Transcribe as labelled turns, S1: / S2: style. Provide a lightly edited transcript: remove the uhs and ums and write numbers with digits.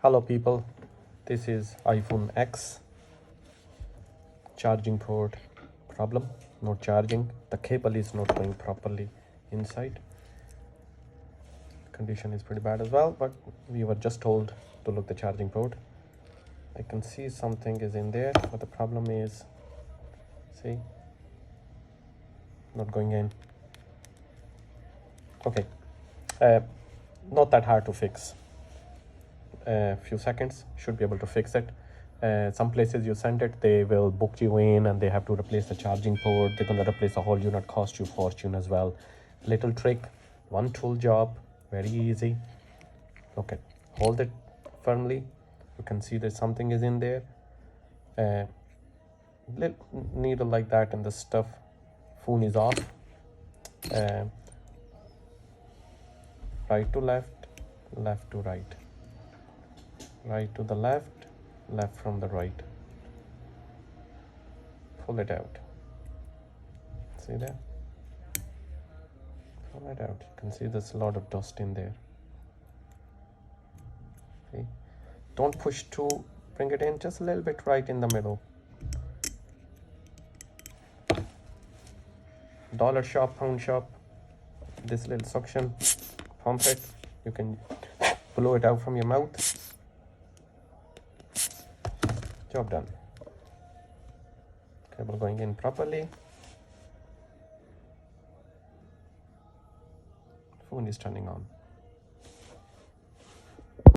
S1: Hello people, this is iPhone X. Charging port problem, not charging. The cable is not going properly inside. Condition is pretty bad as well, but we were just told to look the charging port. I can see something is in there, but the problem is, see, not going in. Okay, not that hard to fix. A few seconds should be able to fix it. Some places you send it, they will book you in and they have to replace the charging port. They're going to replace the whole unit, cost you fortune as well. Little trick, one tool job, very easy. Okay, hold it firmly. You can see that something is in there. Little needle like that and the stuff. Phone is off. Right to left, left to right. Right to the left, left from the right. Pull it out. See that? Pull it out. You can see there's a lot of dust in there. See? Don't push too, bring it in just a little bit right in the middle. Dollar shop, pound shop, this little suction, pump it. You can blow it out from your mouth. Job done. Cable going in properly. Phone is turning on.